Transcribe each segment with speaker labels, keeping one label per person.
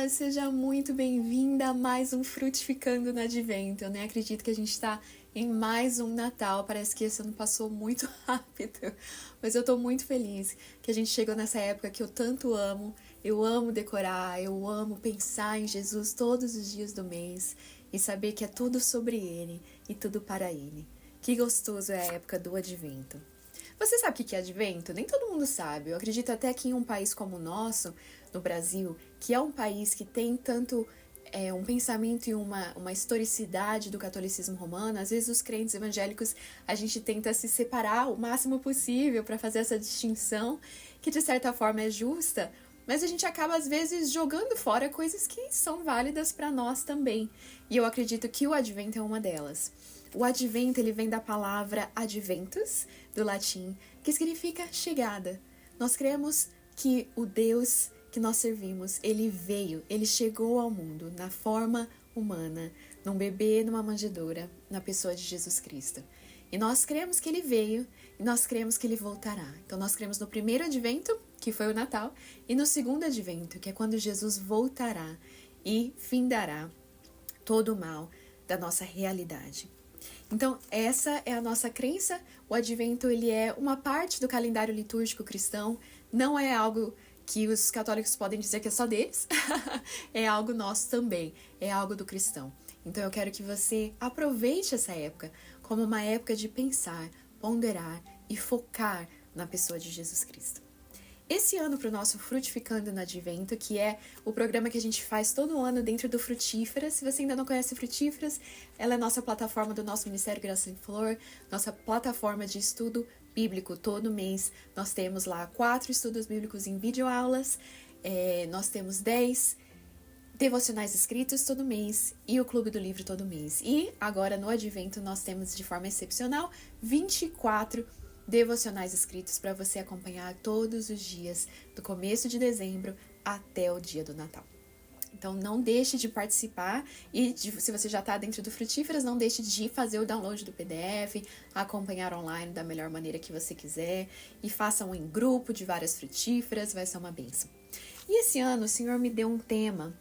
Speaker 1: seja muito bem-vinda a mais um Frutificando no Advento. Eu nem acredito que a gente está em mais um Natal, parece que esse ano passou muito rápido, mas eu tô muito feliz que a gente chegou nessa época que eu tanto amo. Eu amo decorar, eu amo pensar em Jesus todos os dias do mês e saber que é tudo sobre Ele e tudo para Ele. Que gostoso é a época do Advento. Você sabe o que é Advento? Nem todo mundo sabe. Eu acredito até que em um país como o nosso, no Brasil, que é um país que tem tanto um pensamento e uma historicidade do catolicismo romano, às vezes os crentes evangélicos, a gente tenta se separar o máximo possível para fazer essa distinção, que de certa forma é justa, mas a gente acaba às vezes jogando fora coisas que são válidas para nós também. E eu acredito que o Advento é uma delas. O Advento, ele vem da palavra adventus, do latim, que significa chegada. Nós cremos que o Deus que nós servimos, ele veio, ele chegou ao mundo na forma humana, num bebê, numa manjedoura, na pessoa de Jesus Cristo. E nós cremos que ele veio e nós cremos que ele voltará. Então nós cremos no primeiro advento, que foi o Natal, e no segundo advento, que é quando Jesus voltará e findará todo o mal da nossa realidade. Então, essa é a nossa crença. O Advento, ele é uma parte do calendário litúrgico cristão, não é algo que os católicos podem dizer que é só deles, é algo nosso também, é algo do cristão. Então, eu quero que você aproveite essa época como uma época de pensar, ponderar e focar na pessoa de Jesus Cristo. Esse ano, para o nosso Frutificando no Advento, que é o programa que a gente faz todo ano dentro do Frutíferas. Se você ainda não conhece Frutíferas, ela é a nossa plataforma do nosso Ministério Graça em Flor, nossa plataforma de estudo bíblico. Todo mês nós temos lá 4 estudos bíblicos em videoaulas, nós temos 10 devocionais escritos todo mês e o Clube do Livro todo mês. E agora no Advento nós temos de forma excepcional 24 devocionais escritos para você acompanhar todos os dias, do começo de dezembro até o dia do Natal. Então não deixe de participar e se você já está dentro do Frutíferas, não deixe de fazer o download do PDF, acompanhar online da melhor maneira que você quiser e façam em grupo de várias frutíferas, vai ser uma bênção. E esse ano o Senhor me deu um tema,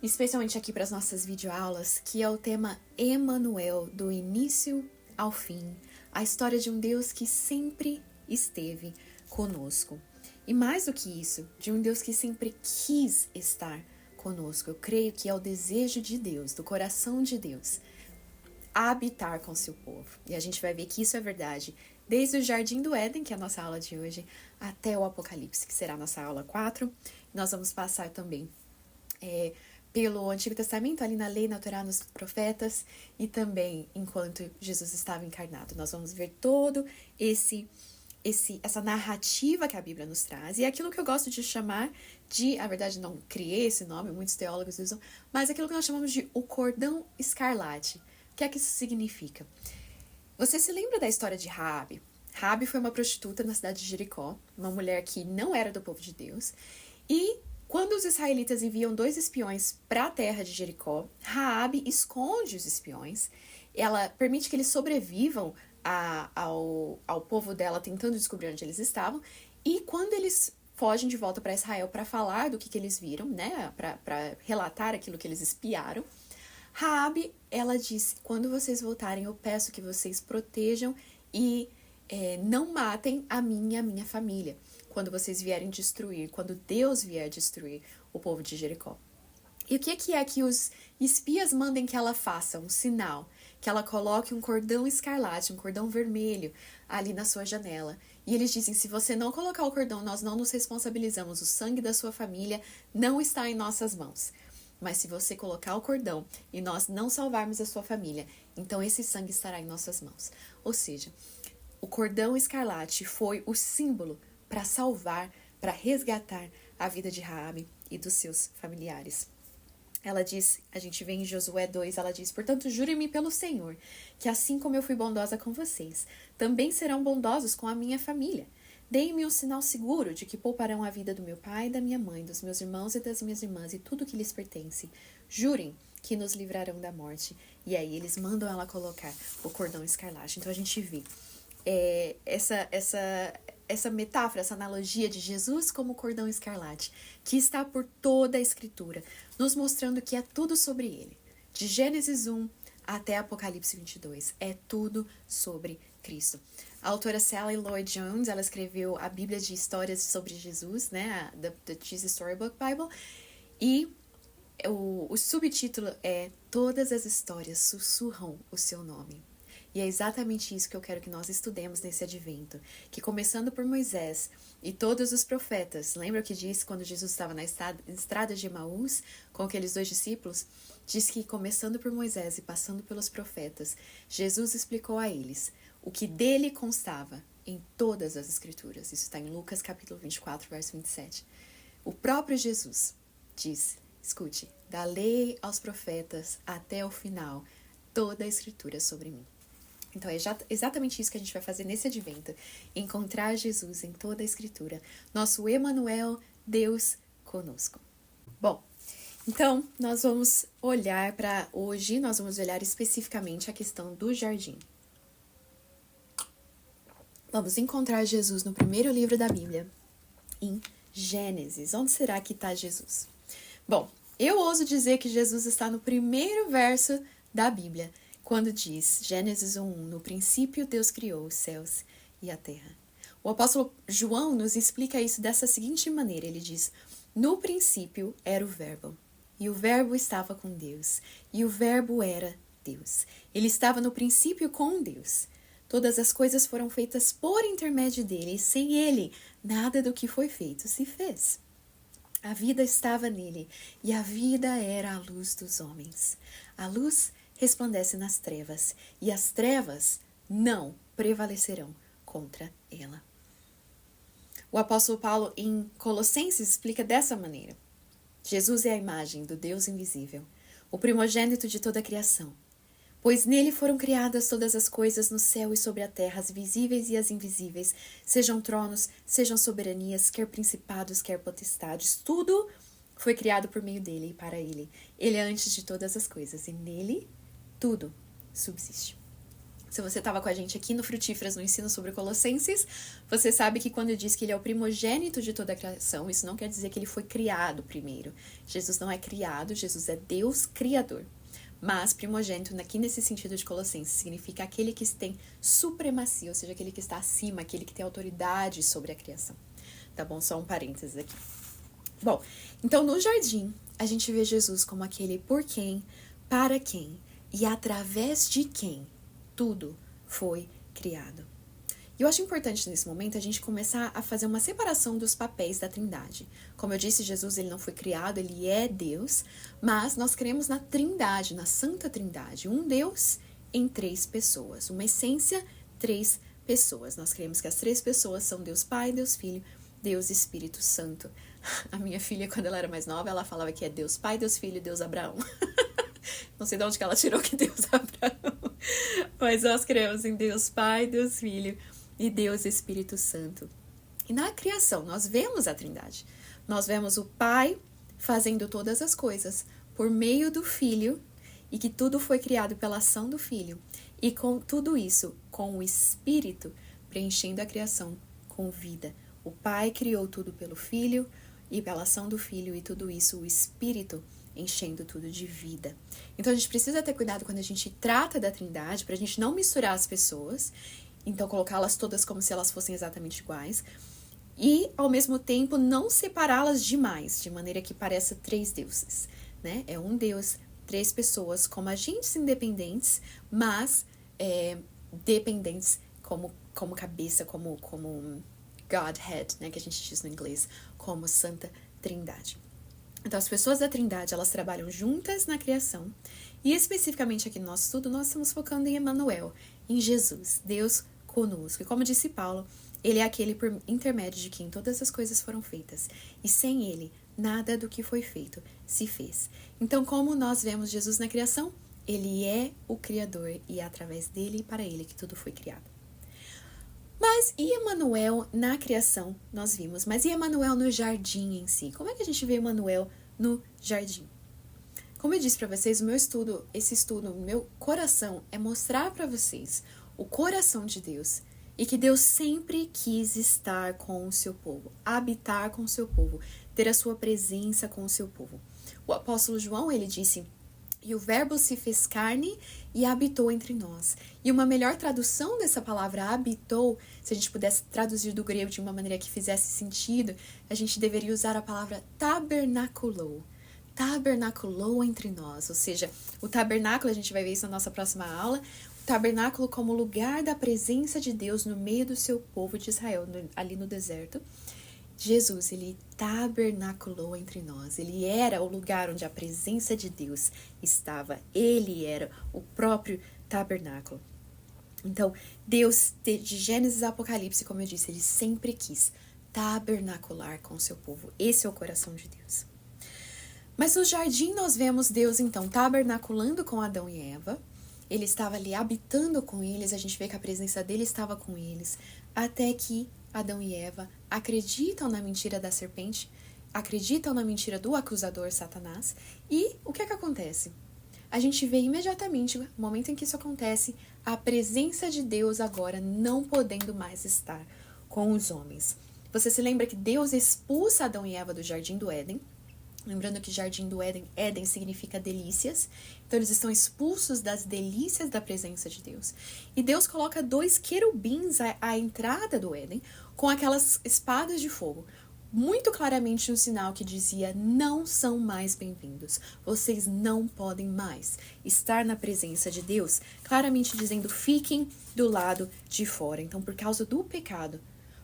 Speaker 1: especialmente aqui para as nossas videoaulas, que é o tema Emanuel, do início ao fim. A história de um Deus que sempre esteve conosco. E mais do que isso, de um Deus que sempre quis estar conosco. Eu creio que é o desejo de Deus, do coração de Deus, habitar com seu povo. E a gente vai ver que isso é verdade desde o Jardim do Éden, que é a nossa aula de hoje, até o Apocalipse, que será a nossa aula 4. Nós vamos passar também pelo Antigo Testamento, ali na lei, na Torá, nos profetas, e também enquanto Jesus estava encarnado. Nós vamos ver todo essa narrativa que a Bíblia nos traz, e é aquilo que eu gosto de chamar de, na verdade não criei esse nome, muitos teólogos usam, mas aquilo que nós chamamos de o cordão escarlate. O que é que isso significa? Você se lembra da história de Raabe? Raabe foi uma prostituta na cidade de Jericó, uma mulher que não era do povo de Deus, e quando os israelitas enviam 2 espiões para a terra de Jericó, Raabe esconde os espiões, ela permite que eles sobrevivam ao povo dela, tentando descobrir onde eles estavam, e quando eles fogem de volta para Israel para falar do que eles viram, né, para relatar aquilo que eles espiaram, Raabe, ela disse, quando vocês voltarem, eu peço que vocês protejam e não matem a mim e a minha família, quando vocês vierem destruir, quando Deus vier destruir o povo de Jericó. E o que é que os espias mandem que ela faça? Um sinal, que ela coloque um cordão escarlate, um cordão vermelho ali na sua janela. E eles dizem, se você não colocar o cordão, nós não nos responsabilizamos, o sangue da sua família não está em nossas mãos. Mas se você colocar o cordão e nós não salvarmos a sua família, então esse sangue estará em nossas mãos. Ou seja, o cordão escarlate foi o símbolo para salvar, para resgatar a vida de Raabe e dos seus familiares. Ela diz, a gente vê em Josué 2, ela diz, portanto, jurem-me pelo Senhor, que assim como eu fui bondosa com vocês, também serão bondosos com a minha família. Deem-me um sinal seguro de que pouparão a vida do meu pai e da minha mãe, dos meus irmãos e das minhas irmãs e tudo que lhes pertence. Jurem que nos livrarão da morte. E aí eles mandam ela colocar o cordão escarlate. Então a gente vê essa metáfora, essa analogia de Jesus como cordão escarlate, que está por toda a Escritura, nos mostrando que é tudo sobre ele. De Gênesis 1 até Apocalipse 22, é tudo sobre Cristo. A autora Sally Lloyd Jones, ela escreveu a Bíblia de Histórias sobre Jesus, né, The Jesus Storybook Bible, e o subtítulo é Todas as Histórias Sussurram o Seu Nome. E é exatamente isso que eu quero que nós estudemos nesse advento, que começando por Moisés e todos os profetas, lembra o que disse quando Jesus estava na estrada de Emaús com aqueles 2 discípulos? Diz que começando por Moisés e passando pelos profetas, Jesus explicou a eles o que dele constava em todas as escrituras. Isso está em Lucas capítulo 24, verso 27. O próprio Jesus diz, escute, da lei aos profetas até o final, toda a escritura é sobre mim. Então é exatamente isso que a gente vai fazer nesse advento, encontrar Jesus em toda a Escritura, nosso Emanuel, Deus conosco. Bom, então nós vamos olhar para hoje, nós vamos olhar especificamente a questão do jardim. Vamos encontrar Jesus no primeiro livro da Bíblia, em Gênesis. Onde será que está Jesus? Bom, eu ouso dizer que Jesus está no primeiro verso da Bíblia, quando diz, Gênesis 1:1, no princípio Deus criou os céus e a terra. O apóstolo João nos explica isso dessa seguinte maneira, ele diz, no princípio era o verbo, e o verbo estava com Deus, e o verbo era Deus. Ele estava no princípio com Deus. Todas as coisas foram feitas por intermédio dele, e sem ele, nada do que foi feito se fez. A vida estava nele, e a vida era a luz dos homens. A luz resplandece nas trevas, e as trevas não prevalecerão contra ela. O apóstolo Paulo, em Colossenses, explica dessa maneira. Jesus é a imagem do Deus invisível, o primogênito de toda a criação. Pois nele foram criadas todas as coisas no céu e sobre a terra, as visíveis e as invisíveis, sejam tronos, sejam soberanias, quer principados, quer potestades, tudo foi criado por meio dele e para ele. Ele é antes de todas as coisas, e nele tudo subsiste. Se você estava com a gente aqui no Frutíferas, no ensino sobre Colossenses, você sabe que quando diz que ele é o primogênito de toda a criação, isso não quer dizer que ele foi criado primeiro. Jesus não é criado, Jesus é Deus criador. Mas primogênito, aqui nesse sentido de Colossenses, significa aquele que tem supremacia, ou seja, aquele que está acima, aquele que tem autoridade sobre a criação. Tá bom? Só um parênteses aqui. Bom, então no jardim, a gente vê Jesus como aquele por quem, para quem e através de quem tudo foi criado. E eu acho importante nesse momento a gente começar a fazer uma separação dos papéis da Trindade. Como eu disse, Jesus ele não foi criado, ele é Deus, mas nós cremos na Trindade, na Santa Trindade, um Deus em 3 pessoas, uma essência, 3 pessoas. Nós cremos que as 3 pessoas são Deus Pai, Deus Filho, Deus Espírito Santo. A minha filha, quando ela era mais nova, ela falava que é Deus Pai, Deus Filho, Deus Abraão. Não sei de onde que ela tirou que Deus Abraão. Mas nós cremos em Deus Pai, Deus Filho e Deus Espírito Santo. E na criação, nós vemos a Trindade. Nós vemos o Pai fazendo todas as coisas por meio do Filho, e que tudo foi criado pela ação do Filho. E com tudo isso, com o Espírito preenchendo a criação com vida. O Pai criou tudo pelo Filho e pela ação do Filho, e tudo isso, o Espírito enchendo tudo de vida. Então a gente precisa ter cuidado quando a gente trata da Trindade, para a gente não misturar as pessoas, então colocá-las todas como se elas fossem exatamente iguais, e ao mesmo tempo não separá-las demais, de maneira que pareça 3 deuses, né? É um Deus, 3 pessoas como agentes independentes, mas dependentes como cabeça, como Godhead, né, que a gente diz no inglês, como Santa Trindade. Então, as pessoas da Trindade, elas trabalham juntas na criação, e especificamente aqui no nosso estudo, nós estamos focando em Emanuel, em Jesus, Deus conosco. E como disse Paulo, ele é aquele por intermédio de quem todas as coisas foram feitas, e sem ele, nada do que foi feito se fez. Então, como nós vemos Jesus na criação, ele é o Criador, e é através dele e para ele que tudo foi criado. Mas e Emanuel na criação, nós vimos, mas e Emanuel no jardim em si? Como é que a gente vê Emanuel no jardim? Como eu disse para vocês, o meu coração é mostrar para vocês o coração de Deus e que Deus sempre quis estar com o seu povo, habitar com o seu povo, ter a sua presença com o seu povo. O apóstolo João, ele disse: e o verbo se fez carne e habitou entre nós. E uma melhor tradução dessa palavra habitou, se a gente pudesse traduzir do grego de uma maneira que fizesse sentido, a gente deveria usar a palavra tabernaculou. Tabernaculou entre nós, ou seja, o tabernáculo, a gente vai ver isso na nossa próxima aula, o tabernáculo como lugar da presença de Deus no meio do seu povo de Israel, ali no deserto. Jesus, ele tabernaculou entre nós. Ele era o lugar onde a presença de Deus estava. Ele era o próprio tabernáculo. Então, Deus, de Gênesis a Apocalipse, como eu disse, ele sempre quis tabernacular com o seu povo. Esse é o coração de Deus. Mas no jardim nós vemos Deus, então, tabernaculando com Adão e Eva. Ele estava ali habitando com eles. A gente vê que a presença dele estava com eles. Até que Adão e Eva acreditam na mentira da serpente, acreditam na mentira do acusador Satanás, e o que é que acontece? A gente vê imediatamente, no momento em que isso acontece, a presença de Deus agora não podendo mais estar com os homens. Você se lembra que Deus expulsa Adão e Eva do Jardim do Éden? Lembrando que Jardim do Éden, Éden significa delícias. Então eles estão expulsos das delícias da presença de Deus. E Deus coloca 2 querubins à entrada do Éden com aquelas espadas de fogo. Muito claramente um sinal que dizia: não são mais bem-vindos. Vocês não podem mais estar na presença de Deus. Claramente dizendo: fiquem do lado de fora. Então, por causa do pecado,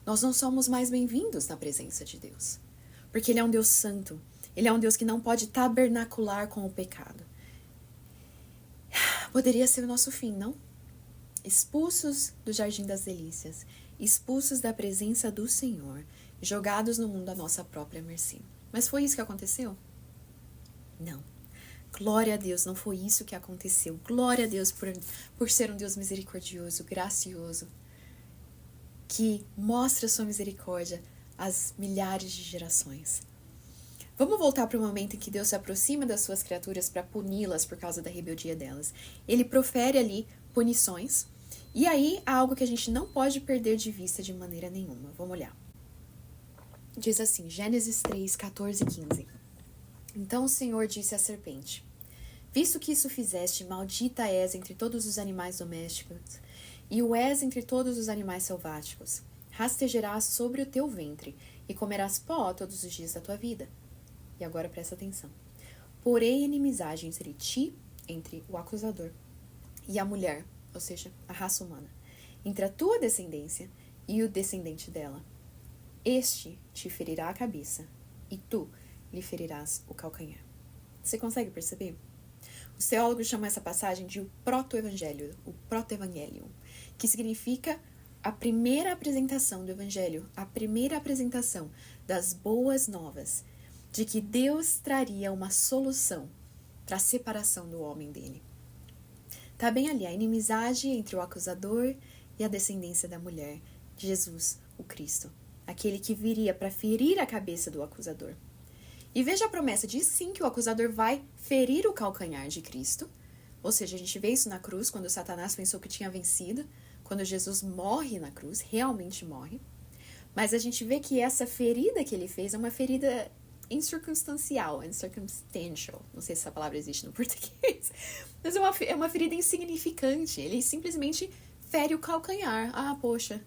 Speaker 1: nós não somos mais bem-vindos na presença de Deus. Porque Ele é um Deus santo. Ele é um Deus que não pode tabernacular com o pecado. Poderia ser o nosso fim, não? Expulsos do Jardim das Delícias, expulsos da presença do Senhor, jogados no mundo à nossa própria mercê. Mas foi isso que aconteceu? Não. Glória a Deus, não foi isso que aconteceu. Glória a Deus por ser um Deus misericordioso, gracioso, que mostra sua misericórdia às milhares de gerações. Vamos voltar para o momento em que Deus se aproxima das suas criaturas para puni-las por causa da rebeldia delas. Ele profere ali punições. E aí há algo que a gente não pode perder de vista de maneira nenhuma. Vamos olhar. Diz assim, Gênesis 3, 14 e 15. Então o Senhor disse à serpente: visto que isso fizeste, maldita és entre todos os animais domésticos, e o és entre todos os animais selváticos. Rastejarás sobre o teu ventre, e comerás pó todos os dias da tua vida. E agora presta atenção. Porém, inimizade entre ti, entre o acusador, e a mulher, ou seja, a raça humana, entre a tua descendência e o descendente dela. Este te ferirá a cabeça, e tu lhe ferirás o calcanhar. Você consegue perceber? Os teólogos chamam essa passagem de o proto-evangelho, que significa a primeira apresentação do evangelho, a primeira apresentação das boas novas, de que Deus traria uma solução para a separação do homem dele. Está bem ali a inimizade entre o acusador e a descendência da mulher, Jesus, o Cristo, aquele que viria para ferir a cabeça do acusador. E veja a promessa, diz sim que o acusador vai ferir o calcanhar de Cristo, ou seja, a gente vê isso na cruz, quando Satanás pensou que tinha vencido, quando Jesus morre na cruz, realmente morre, mas a gente vê que essa ferida que ele fez é uma ferida incircunstancial, não sei se essa palavra existe no português, mas é uma ferida insignificante, ele simplesmente fere o calcanhar. Ah, poxa.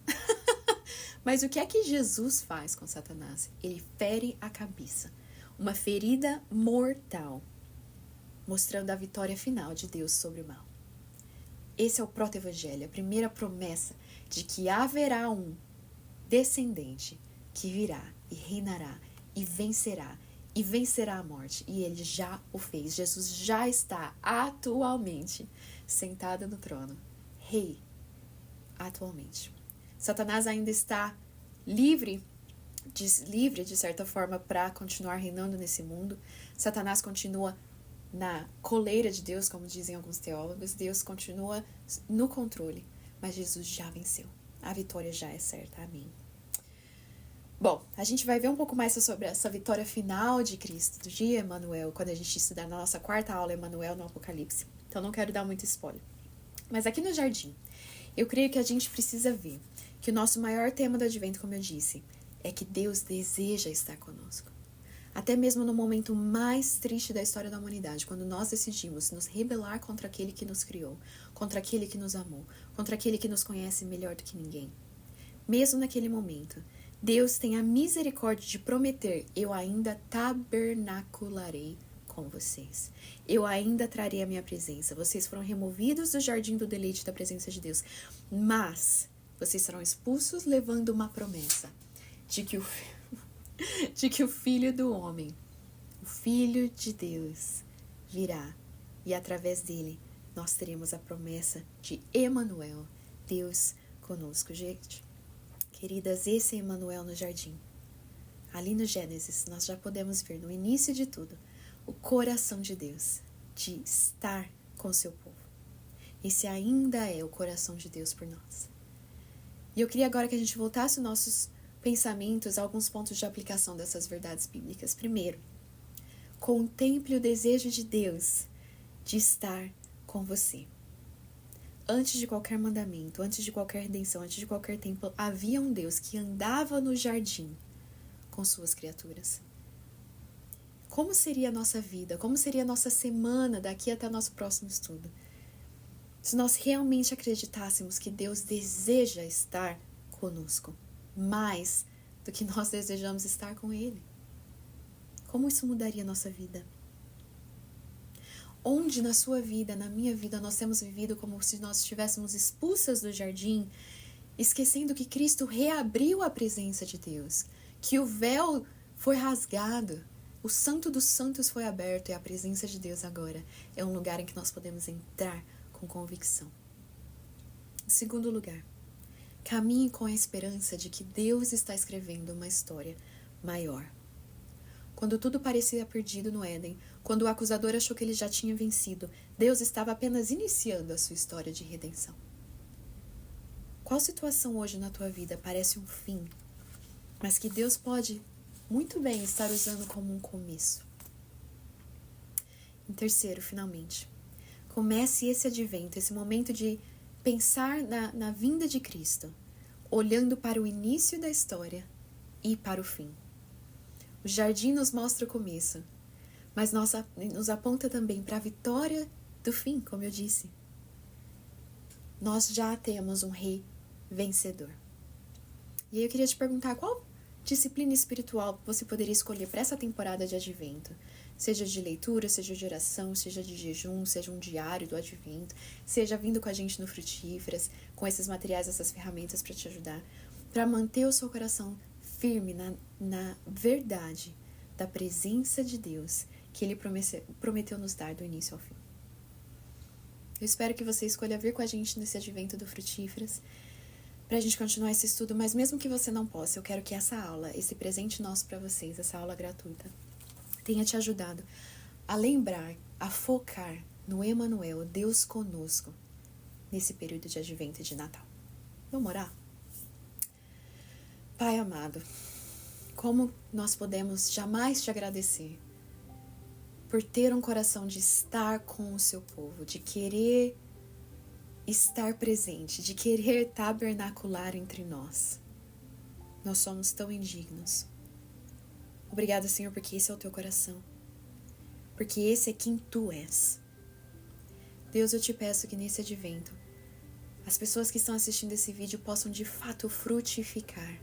Speaker 1: Mas o que é que Jesus faz com Satanás? Ele fere a cabeça, uma ferida mortal, mostrando a vitória final de Deus sobre o mal. Esse é o proto-evangelho, a primeira promessa de que haverá um descendente que virá e reinará e vencerá a morte. E ele já o fez. Jesus já está atualmente sentado no trono, rei, atualmente. Satanás ainda está livre de certa forma para continuar reinando nesse mundo. Satanás continua na coleira de Deus, como dizem alguns teólogos. Deus continua no controle, mas Jesus já venceu. A vitória já é certa. Amém. Bom, a gente vai ver um pouco mais sobre essa vitória final de Cristo, de Emanuel, quando a gente estudar na nossa 4ª aula Emanuel no Apocalipse. Então não quero dar muito spoiler. Mas aqui no jardim, eu creio que a gente precisa ver que o nosso maior tema do Advento, como eu disse, é que Deus deseja estar conosco. Até mesmo no momento mais triste da história da humanidade, quando nós decidimos nos rebelar contra aquele que nos criou, contra aquele que nos amou, contra aquele que nos conhece melhor do que ninguém. Mesmo naquele momento, Deus tem a misericórdia de prometer: eu ainda tabernacularei com vocês. Eu ainda trarei a minha presença. Vocês foram removidos do jardim do deleite da presença de Deus, mas vocês serão expulsos levando uma promessa de que o Filho do Homem, o Filho de Deus, virá. E através dele, nós teremos a promessa de Emanuel, Deus conosco. Gente, queridas, esse é Emanuel no jardim. Ali no Gênesis, nós já podemos ver, no início de tudo, o coração de Deus, de estar com seu povo. Esse ainda é o coração de Deus por nós. E eu queria agora que a gente voltasse os nossos pensamentos a alguns pontos de aplicação dessas verdades bíblicas. Primeiro, contemple o desejo de Deus de estar com você. Antes de qualquer mandamento, antes de qualquer redenção, antes de qualquer tempo, havia um Deus que andava no jardim com suas criaturas. Como seria a nossa vida? Como seria a nossa semana daqui até o nosso próximo estudo? Se nós realmente acreditássemos que Deus deseja estar conosco, mais do que nós desejamos estar com Ele. Como isso mudaria a nossa vida? Onde na sua vida, na minha vida, nós temos vivido como se nós estivéssemos expulsas do jardim, esquecendo que Cristo reabriu a presença de Deus, que o véu foi rasgado, o Santo dos Santos foi aberto e a presença de Deus agora é um lugar em que nós podemos entrar com convicção. Em segundo lugar, caminhe com a esperança de que Deus está escrevendo uma história maior. Quando tudo parecia perdido no Éden, quando o acusador achou que ele já tinha vencido, Deus estava apenas iniciando a sua história de redenção. Qual situação hoje na tua vida parece um fim, mas que Deus pode muito bem estar usando como um começo? Em terceiro, finalmente, comece esse advento, esse momento de pensar na vinda de Cristo, olhando para o início da história e para o fim. O jardim nos mostra o começo, mas nos aponta também para a vitória do fim, como eu disse. Nós já temos um rei vencedor. E aí eu queria te perguntar, qual disciplina espiritual você poderia escolher para essa temporada de advento? Seja de leitura, seja de oração, seja de jejum, seja um diário do advento, seja vindo com a gente no Frutíferas, com esses materiais, essas ferramentas para te ajudar, para manter o seu coração firme na verdade da presença de Deus que Ele prometeu nos dar do início ao fim. Eu espero que você escolha vir com a gente nesse advento do Frutíferas, para a gente continuar esse estudo, mas mesmo que você não possa, eu quero que essa aula, esse presente nosso para vocês, essa aula gratuita, tenha te ajudado a lembrar, a focar no Emanuel, Deus conosco, nesse período de advento e de Natal. Vamos orar? Pai amado, como nós podemos jamais te agradecer por ter um coração de estar com o seu povo, de querer estar presente, de querer tabernacular entre nós. Nós somos tão indignos. Obrigada, Senhor, porque esse é o teu coração. Porque esse é quem tu és. Deus, eu te peço que nesse advento, as pessoas que estão assistindo esse vídeo possam de fato frutificar.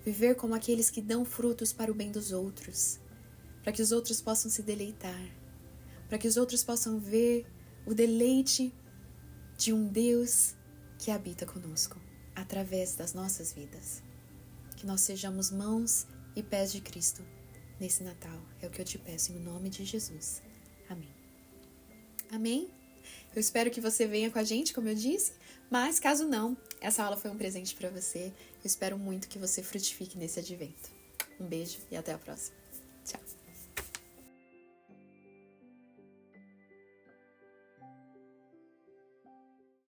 Speaker 1: Viver como aqueles que dão frutos para o bem dos outros. Para que os outros possam se deleitar. Para que os outros possam ver o deleite de um Deus que habita conosco, através das nossas vidas. Que nós sejamos mãos e pés de Cristo nesse Natal. É o que eu te peço em nome de Jesus. Amém. Amém? Eu espero que você venha com a gente, como eu disse, mas caso não, essa aula foi um presente para você. Eu espero muito que você frutifique nesse advento. Um beijo e até a próxima.